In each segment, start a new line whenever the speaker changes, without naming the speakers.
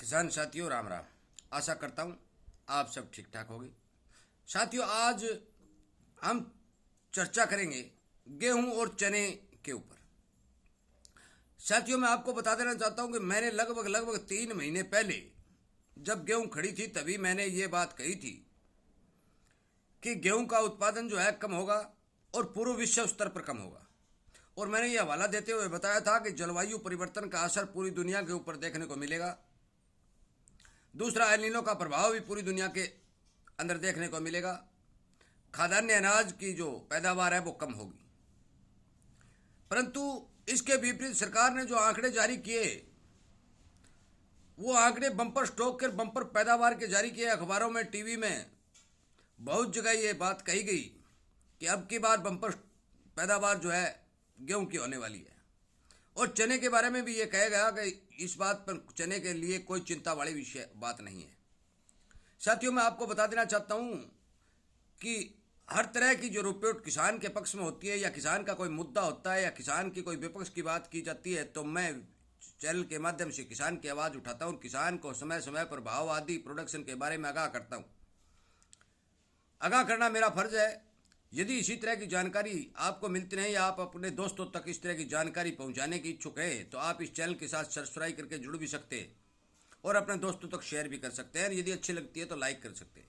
किसान साथियों राम राम। आशा करता हूँ आप सब ठीक ठाक होंगे। साथियों, आज हम चर्चा करेंगे गेहूं और चने के ऊपर। साथियों, मैं आपको बता देना चाहता हूं कि मैंने लगभग 3 महीने पहले जब गेहूं खड़ी थी तभी मैंने ये बात कही थी कि गेहूं का उत्पादन जो है कम होगा और पूरे विश्व स्तर पर कम होगा। और मैंने ये हवाला देते हुए बताया था कि जलवायु परिवर्तन का असर पूरी दुनिया के ऊपर देखने को मिलेगा। दूसरा, एल नीनो का प्रभाव भी पूरी दुनिया के अंदर देखने को मिलेगा। खाद्यान्न अनाज की जो पैदावार है वो कम होगी। परंतु इसके विपरीत सरकार ने जो आंकड़े जारी किए वो आंकड़े बम्पर स्टॉक के बम्पर पैदावार के जारी किए। अखबारों में, टीवी में बहुत जगह ये बात कही गई कि अब की बार बम्पर पैदावार जो है गेहूं की होने वाली है। और चने के बारे में भी ये कहा गया कि इस बात पर चने के लिए कोई चिंता वाली विषय बात नहीं है। साथियों, मैं आपको बता देना चाहता हूं कि हर तरह की जो रिपोर्ट किसान के पक्ष में होती है या किसान का कोई मुद्दा होता है या किसान की कोई विपक्ष की बात की जाती है तो मैं चैनल के माध्यम से किसान की आवाज़ उठाता हूँ। किसान को समय समय पर भाव आदि प्रोडक्शन के बारे में आगाह करता हूँ। आगाह करना मेरा फर्ज है। यदि इसी तरह की जानकारी आपको मिलती नहीं या आप अपने दोस्तों तक इस तरह की जानकारी पहुंचाने की इच्छुक है तो आप इस चैनल के साथ सब्सक्राइब करके जुड़ भी सकते हैं और अपने दोस्तों तक शेयर भी कर सकते हैं। यदि अच्छी लगती है तो लाइक कर सकते हैं।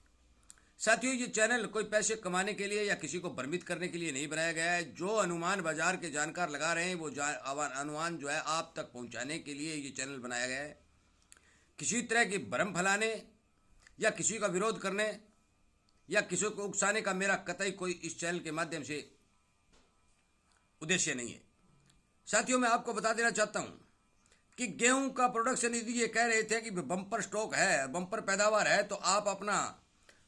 साथियों, ये चैनल कोई पैसे कमाने के लिए या किसी को भ्रमित करने के लिए नहीं बनाया गया है। जो अनुमान बाजार के जानकार लगा रहे हैं वो अनुमान जो है आप तक पहुंचाने के लिए ये चैनल बनाया गया है। किसी तरह की भ्रम फैलाने या किसी का विरोध करने या किसी को उकसाने का मेरा कतई कोई इस चैनल के माध्यम से उद्देश्य नहीं है। साथियों, मैं आपको बता देना चाहता हूं कि गेहूं का प्रोडक्शन यदि ये कह रहे थे कि बम्पर स्टॉक है, बम्पर पैदावार है, तो आप अपना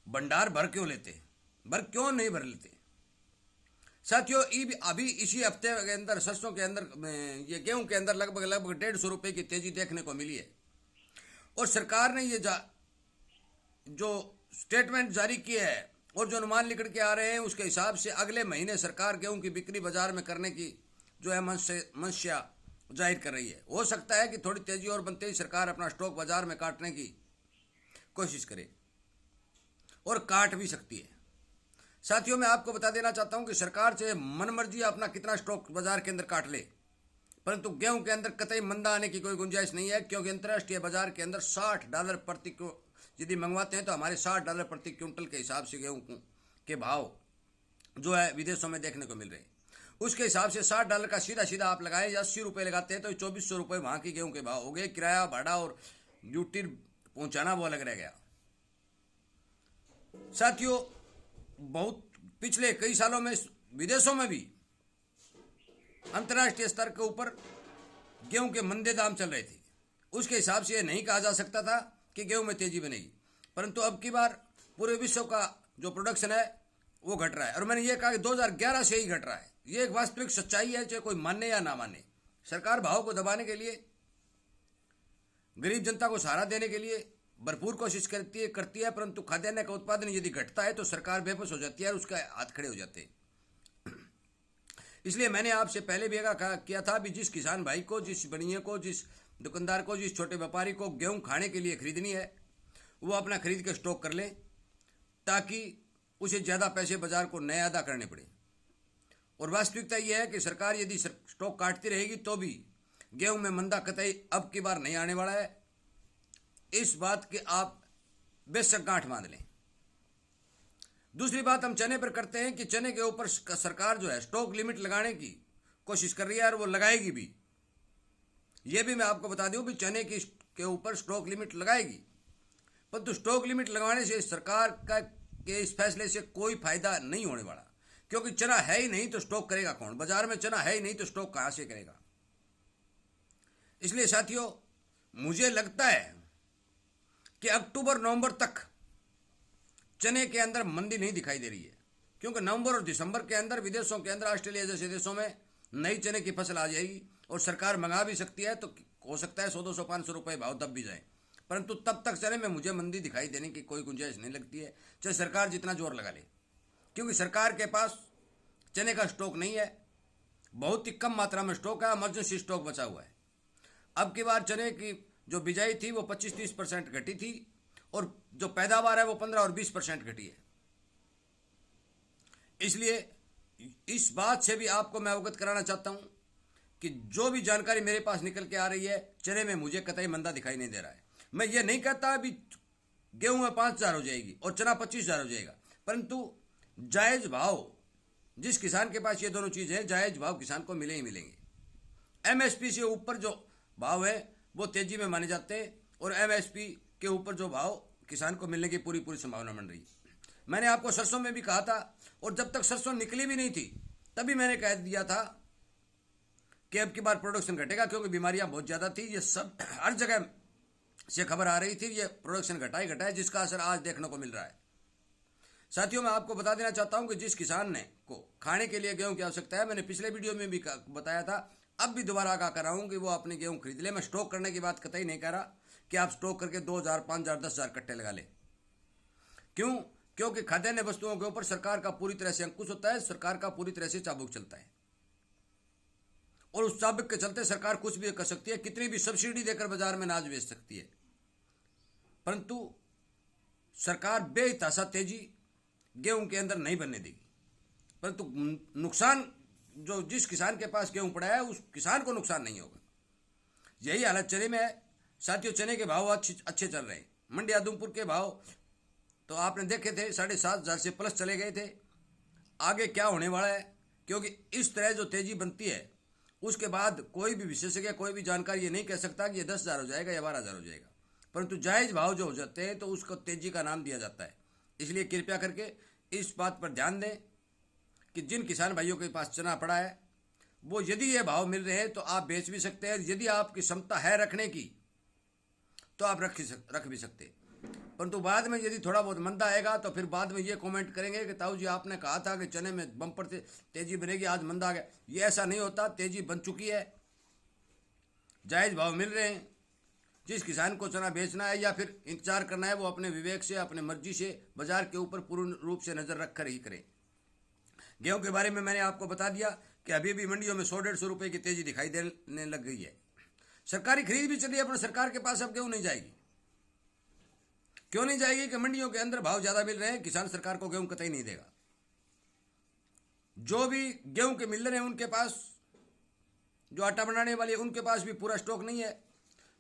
भंडार भर क्यों लेते, क्यों नहीं भर लेते। साथियों, अभी इसी हफ्ते के अंदर सरसों के अंदर ये गेहूं के अंदर लगभग 150 रुपये की तेजी देखने को मिली है। और सरकार ने ये जो स्टेटमेंट जारी किया है और जो अनुमान निकल के आ रहे हैं उसके हिसाब से अगले महीने सरकार गेहूं की बिक्री बाजार में करने की जो है मंशा जाहिर कर रही है। हो सकता है कि थोड़ी तेजी और बनते ही सरकार अपना स्टॉक बाजार में काटने की कोशिश करे और काट भी सकती है। साथियों, मैं आपको बता देना चाहता हूं कि सरकार से मनमर्जी अपना कितना स्टॉक बाजार के अंदर काट ले, परंतु गेहूं के अंदर कतई मंदा आने की कोई गुंजाइश नहीं है, क्योंकि अंतर्राष्ट्रीय बाजार के अंदर $60 प्रति यदि मंगवाते हैं तो हमारे $60 प्रति क्विंटल के हिसाब से गेहूं के भाव जो है विदेशों में देखने को मिल रहे हैं। उसके हिसाब से $60 का सीधा सीधा आप लगाएं या 80 रुपये लगाते हैं तो 2400 रुपये वहाँ की गेहूं के भाव हो गए। किराया भाड़ा और ड्यूटी पहुँचाना वो अलग रह गया। साथियों, बहुत पिछले कई सालों में विदेशों में भी अंतर्राष्ट्रीय स्तर के ऊपर गेहूं के मंदे दाम चल रहे थे। उसके हिसाब से यह नहीं कहा जा सकता था कि गेहूं में तेजी बनेगी, परंतु अब की बार पूरे विश्व का जो प्रोडक्शन है वो घट रहा है। और मैंने ये कहा कि 2011 से ही घट रहा है। ये एक वास्तविक सच्चाई है, चाहे कोई माने या ना माने। सरकार भाव को दबाने के लिए, गरीब जनता को सहारा देने के लिए भरपूर कोशिश करती है, परंतु खाद्यान्न का उत्पादन यदि घटता है तो सरकार बेबस हो जाती है और उसका हाथ खड़े हो जाते हैं। इसलिए मैंने आपसे पहले भी किया था भी जिस किसान भाई को, जिस बनिए को, जिस दुकानदार को, जिस छोटे व्यापारी को गेहूं खाने के लिए खरीदनी है वो अपना खरीद के स्टॉक कर ले ताकि उसे ज़्यादा पैसे बाजार को नए अदा करने पड़े। और वास्तविकता यह है कि सरकार यदि स्टॉक काटती रहेगी तो भी गेहूं में मंदा कतई अब की बार नहीं आने वाला है। इस बात के आप बेशक गांठ बांध लें। दूसरी बात हम चने पर करते हैं कि चने के ऊपर सरकार जो है स्टॉक लिमिट लगाने की कोशिश कर रही है और वो लगाएगी भी। ये भी मैं आपको बता दूं भी चने के ऊपर स्टॉक लिमिट लगाएगी, परंतु स्टॉक लिमिट लगाने से सरकार के इस फैसले से कोई फायदा नहीं होने वाला, क्योंकि चना है ही नहीं तो स्टॉक करेगा कौन। बाजार में चना है ही नहीं तो स्टॉक कहां से करेगा। इसलिए साथियों, मुझे लगता है कि अक्टूबर नवंबर तक चने के अंदर मंदी नहीं दिखाई दे रही है, क्योंकि नवंबर और दिसंबर के अंदर विदेशों के अंदर, ऑस्ट्रेलिया जैसे देशों में नई चने की फसल आ जाएगी और सरकार मंगा भी सकती है। तो हो सकता है 100-200-500 रुपये भाव दब भी जाए, परंतु तब तक चने में मुझे मंदी दिखाई देने की कोई गुंजाइश नहीं लगती है, चाहे सरकार जितना जोर लगा ले, क्योंकि सरकार के पास चने का स्टॉक नहीं है। बहुत ही कम मात्रा में स्टॉक है, इमरजेंसी स्टॉक बचा हुआ है। अब की बार चने की जो बिजाई थी वो 25-30% घटी थी, और जो पैदावार है वो 15 और 20% घटी है। इसलिए इस बात से भी आपको मैं अवगत कराना चाहता हूं कि जो भी जानकारी मेरे पास निकल के आ रही है, चने में मुझे कतई मंदा दिखाई नहीं दे रहा है। मैं ये नहीं कहता अभी गेहूं में 5,000 हो जाएगी और चना 25,000 हो जाएगा, परंतु जायज भाव जिस किसान के पास ये दोनों चीज़ है, जायज भाव किसान को मिले ही मिलेंगे। एमएसपी से ऊपर जो भाव है वो तेजी में माने जाते हैं, और एमएसपी के ऊपर जो भाव किसान को मिलने की पूरी पूरी संभावना बन रही है। मैंने आपको सरसों में भी कहा था, और जब तक सरसों निकली भी नहीं थी तभी मैंने कह दिया था कि अब की बार प्रोडक्शन घटेगा, क्योंकि बीमारियां बहुत ज़्यादा थी। ये सब हर जगह से खबर आ रही थी, ये प्रोडक्शन घटाए जिसका असर आज देखने को मिल रहा है। साथियों, मैं आपको बता देना चाहता हूं कि जिस किसान ने को खाने के लिए गेहूं की आवश्यकता है, मैंने पिछले वीडियो में भी बताया था, अब भी दोबारा आगाह कर रहा हूं कि वो अपने गेहूं खरीद ले। मैं स्टॉक करने की बात कतई नहीं कर रहा कि आप स्टॉक करके 2,000, 5,000, 10,000 कट्टे लगा ले। क्यों? क्योंकि खाद्यान्न वस्तुओं के ऊपर सरकार का पूरी तरह से अंकुश होता है, सरकार का पूरी तरह से चाबुक चलता है, और उस चाबुक के चलते सरकार कुछ भी कर सकती है, कितनी भी सब्सिडी देकर बाजार में अनाज बेच सकती है, परंतु सरकार बेतहाशा तेजी गेहूं के अंदर नहीं बनने देगी। परंतु नुकसान जो जिस किसान के पास गेहूं पड़ा है उस किसान को नुकसान नहीं होगा। यही हालत चने में है। साथियों, चने के भाव अच्छे चल रहे हैं। मंडी आदमपुर के भाव तो आपने देखे थे, 7,500 से प्लस चले गए थे। आगे क्या होने वाला है, क्योंकि इस तरह जो तेजी बनती है उसके बाद कोई भी विशेषज्ञ, कोई भी जानकार ये नहीं कह सकता कि ये 10,000 हो जाएगा या 12,000 हो जाएगा, परंतु जायज भाव जो हो जाते हैं तो उसको तेजी का नाम दिया जाता है। इसलिए कृपया करके इस बात पर ध्यान दें कि जिन किसान भाइयों के पास चना पड़ा है वो यदि ये भाव मिल रहे हैं तो आप बेच भी सकते हैं, यदि आपकी क्षमता है रखने की तो आप रख भी सकते हैं। परंतु बाद में यदि थोड़ा बहुत मंदा आएगा तो फिर बाद में ये कमेंट करेंगे कि ताऊ जी आपने कहा था कि चने में बम्पर से तेजी बनेगी, आज मंदा आ गया। ये ऐसा नहीं होता, तेजी बन चुकी है, जायज भाव मिल रहे हैं। जिस किसान को चना बेचना है या फिर इंतजार करना है वो अपने विवेक से, अपने मर्जी से बाजार के ऊपर पूर्ण रूप से नजर रखकर ही करें। गेहूं के बारे में मैंने आपको बता दिया कि अभी भी मंडियों में 100-150 रुपए की तेजी दिखाई देने लग गई है। सरकारी खरीद भी चली है, पर सरकार के पास अब गेहूं नहीं जाएगी। क्यों नहीं जाएगी? कि मंडियों के अंदर भाव ज्यादा मिल रहे हैं, किसान सरकार को गेहूं कतई नहीं देगा। जो भी गेहूं के मिल रहे हैं उनके पास, जो आटा बनाने वाले उनके पास भी पूरा स्टॉक नहीं है,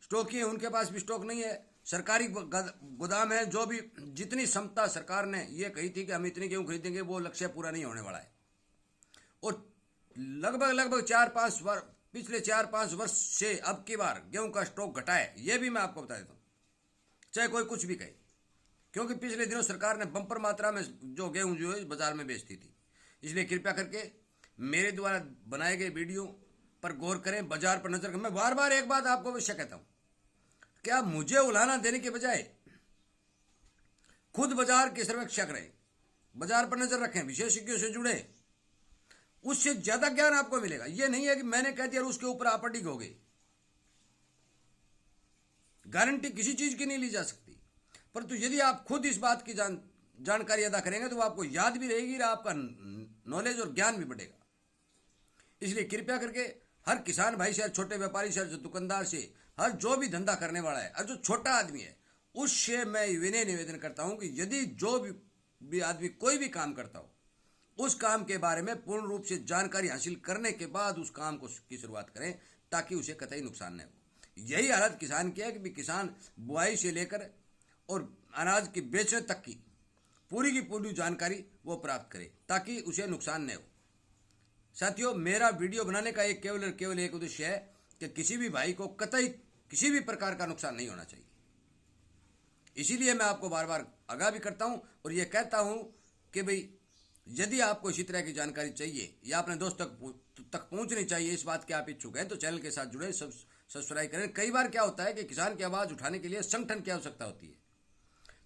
स्टॉक ही है उनके पास भी स्टॉक नहीं है। सरकारी गोदाम है, जो भी जितनी क्षमता सरकार ने ये कही थी कि हम इतनी गेहूं खरीदेंगे, वो लक्ष्य पूरा नहीं होने वाला है। और लगभग 4-5 वर्ष, पिछले 4-5 वर्ष से अब की बार गेहूं का स्टॉक घटा है, ये भी मैं आपको बता देता हूं, चाहे कोई कुछ भी कहे, क्योंकि पिछले दिनों सरकार ने बंपर मात्रा में जो गेहूं जो है बाजार में बेचती थी। इसलिए कृपया करके मेरे द्वारा बनाए गए वीडियो पर गौर करें, बाजार पर नजर करें। मैं बार बार एक बात आपको अवश्य कहता हूं, क्या मुझे उलाहना देने के बजाय खुद बाजार की सर्वेक्षण करें, बाजार पर नजर रखें, विशेषज्ञों से जुड़े, उससे ज्यादा ज्ञान आपको मिलेगा। यह नहीं है कि मैंने कह दिया और उसके ऊपर आप अडिग हो गए। गारंटी किसी चीज की नहीं ली जा सकती, परंतु यदि आप खुद इस बात की जानकारी अदा करेंगे तो वो आपको याद भी रहेगी और आपका नॉलेज और ज्ञान भी बढ़ेगा। इसलिए कृपया करके हर किसान भाई से, छोटे व्यापारी से, जो दुकानदार से, हर जो भी धंधा करने वाला है और जो छोटा आदमी है, उससे मैं विनय निवेदन करता हूं कि यदि जो भी आदमी कोई भी काम करता हो, उस काम के बारे में पूर्ण रूप से जानकारी हासिल करने के बाद उस काम की शुरुआत करें, ताकि उसे कतई नुकसान न हो। यही हालत किसान की है कि किसान बुआई से लेकर और अनाज की बेचने तक की पूरी जानकारी वो प्राप्त करे, ताकि उसे नुकसान न हो। साथियों, मेरा वीडियो बनाने का केवल एक उद्देश्य है कि किसी भी भाई को कतई किसी भी प्रकार का नुकसान नहीं होना चाहिए। इसीलिए मैं आपको बार बार आगाह भी करता हूं और ये कहता हूं कि भाई यदि आपको इसी तरह की जानकारी चाहिए या अपने दोस्त तक पहुंचनी चाहिए, इस बात के आप इच्छुक हैं, तो चैनल के साथ जुड़े, सब्सक्राइब करें। कई बार क्या होता है कि किसान की आवाज उठाने के लिए संगठन की आवश्यकता होती है,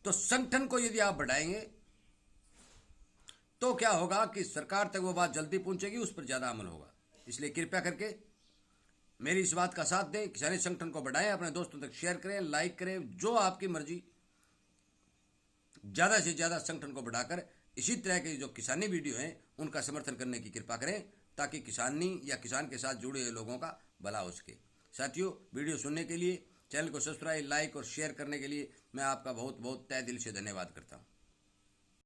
तो संगठन को यदि आप बढ़ाएंगे तो क्या होगा कि सरकार तक वो बात जल्दी पहुंचेगी, उस पर ज्यादा अमल होगा। इसलिए कृपया करके मेरी इस बात का साथ दें, किसानी संगठन को बढ़ाएं, अपने दोस्तों तक शेयर करें, लाइक करें, जो आपकी मर्जी। ज्यादा से ज्यादा संगठन को बढ़ाकर इसी तरह के जो किसानी वीडियो हैं उनका समर्थन करने की कृपा करें, ताकि किसानी या किसान के साथ जुड़े हुए लोगों का भला हो सके। साथियों, वीडियो सुनने के लिए चैनल को सब्सक्राइब, लाइक और शेयर करने के लिए मैं आपका बहुत बहुत तहे दिल से धन्यवाद करता हूँ।